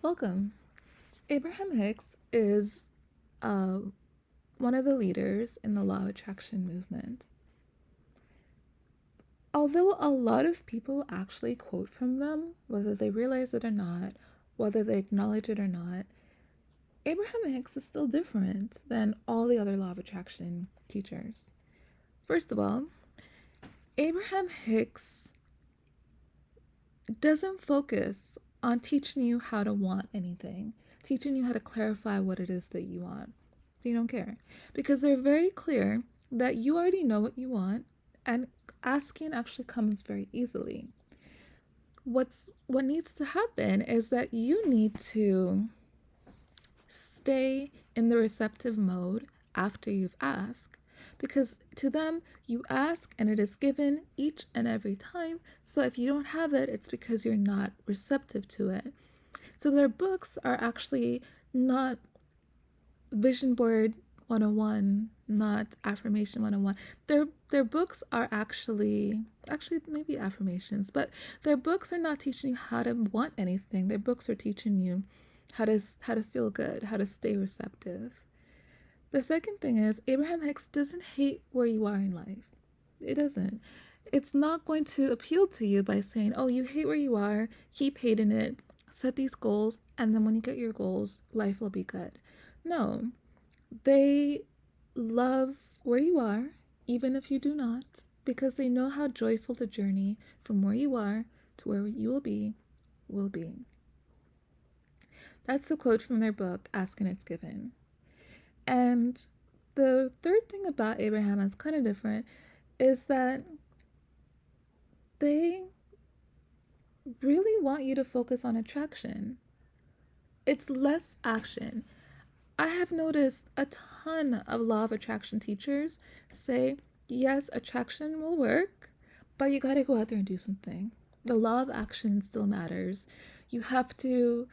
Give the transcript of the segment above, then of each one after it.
Welcome. Abraham Hicks is uh, one of the leaders in the law of attraction movement. Although a lot of people actually quote from them, whether they realize it or not, whether they acknowledge it or not, Abraham Hicks is still different than all the other law of attraction teachers. First of all, Abraham Hicks doesn't focus on teaching you how to want anything, teaching you how to clarify what it is that you want. They don't care because they're very clear that you already know what you want, and asking actually comes very easily. What needs to happen is that you need to stay in the receptive mode after you've asked, because to them you ask and it is given each and every time. So if you don't have it, it's because you're not receptive to it. So their books are actually not Vision Board 101, not Affirmation 101. Their books are actually maybe affirmations, but their books are not teaching you how to want anything. Their books are teaching you how to feel good, how to stay receptive. The second thing is Abraham Hicks doesn't hate where you are in life. It doesn't. It's not going to appeal to you by saying, "Oh, you hate where you are, keep hating it, set these goals, and then when you get your goals, life will be good." No, they love where you are, even if you do not, because they know how joyful the journey from where you are to where you will be will be. That's a quote from their book, Ask and It's Given. And the third thing about Abraham that's kind of different is that they really want you to focus on attraction. It's less action. I have noticed a ton of law of attraction teachers say, yes, attraction will work, but you gotta go out there and do something. The law of action still matters. You have to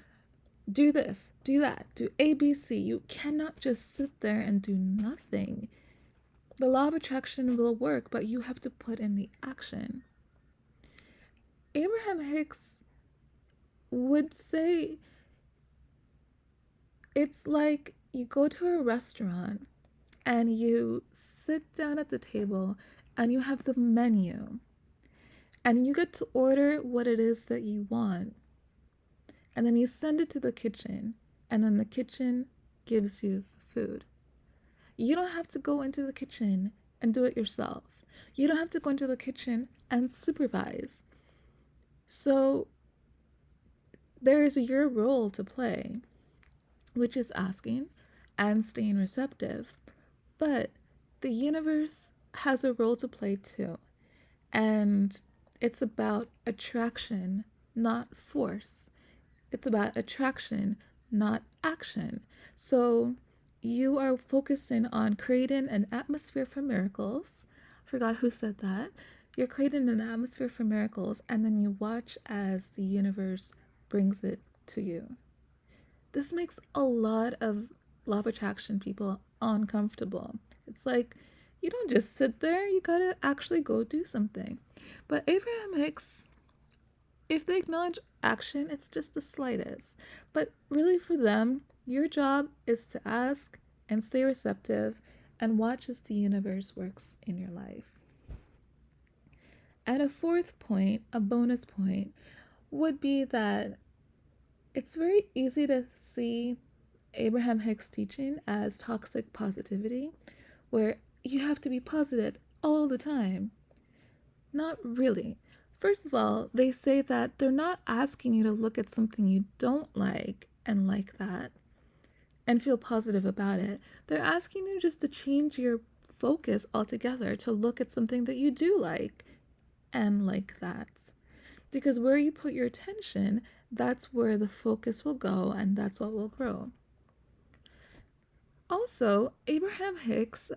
do this, do that, do ABC. You cannot just sit there and do nothing. The law of attraction will work, but you have to put in the action. Abraham Hicks would say it's like you go to a restaurant and you sit down at the table and you have the menu and you get to order what it is that you want, and then you send it to the kitchen, and then the kitchen gives you the food. You don't have to go into the kitchen and do it yourself. You don't have to go into the kitchen and supervise. So there's your role to play, which is asking and staying receptive. But the universe has a role to play too. And it's about attraction, not force. It's about attraction, not action. So you are focusing on creating an atmosphere for miracles. Forgot who said that. You're creating an atmosphere for miracles, and then you watch as the universe brings it to you. This makes a lot of law of attraction people uncomfortable. It's like, you don't just sit there, you gotta actually go do something. But Abraham Hicks, if they acknowledge action, it's just the slightest. But really, for them, your job is to ask and stay receptive and watch as the universe works in your life. And a fourth point, a bonus point, would be that it's very easy to see Abraham Hicks' teaching as toxic positivity, where you have to be positive all the time. Not really. First of all, they say that they're not asking you to look at something you don't like and like that and feel positive about it. They're asking you just to change your focus altogether, to look at something that you do like and like that. Because where you put your attention, that's where the focus will go, and that's what will grow. Also, Abraham Hicks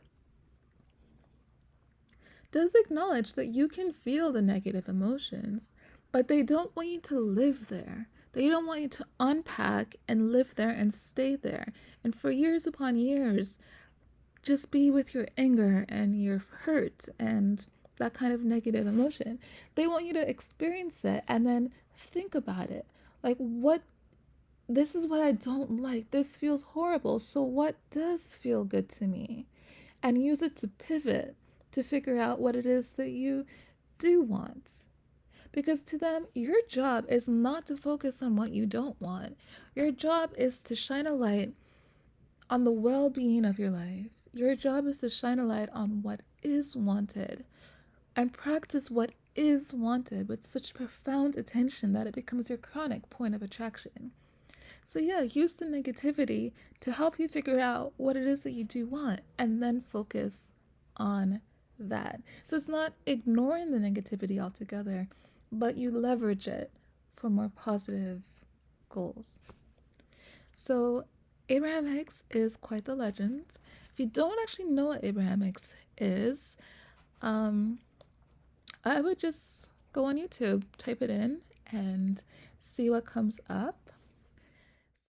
does acknowledge that you can feel the negative emotions, but they don't want you to live there. They don't want you to unpack and live there and stay there. And for years upon years, just be with your anger and your hurt and that kind of negative emotion. They want you to experience it and then think about it. Like, what this is what I don't like. This feels horrible. So, what does feel good to me? And use it to pivot to figure out what it is that you do want. Because to them, your job is not to focus on what you don't want. Your job is to shine a light on the well being of your life. Your job is to shine a light on what is wanted and practice what is wanted with such profound attention that it becomes your chronic point of attraction. So, yeah, use the negativity to help you figure out what it is that you do want and then focus on that. So, it's not ignoring the negativity altogether, but you leverage it for more positive goals. So, Abraham Hicks is quite the legend. If you don't actually know what Abraham Hicks is, I would just go on YouTube, type it in, and see what comes up.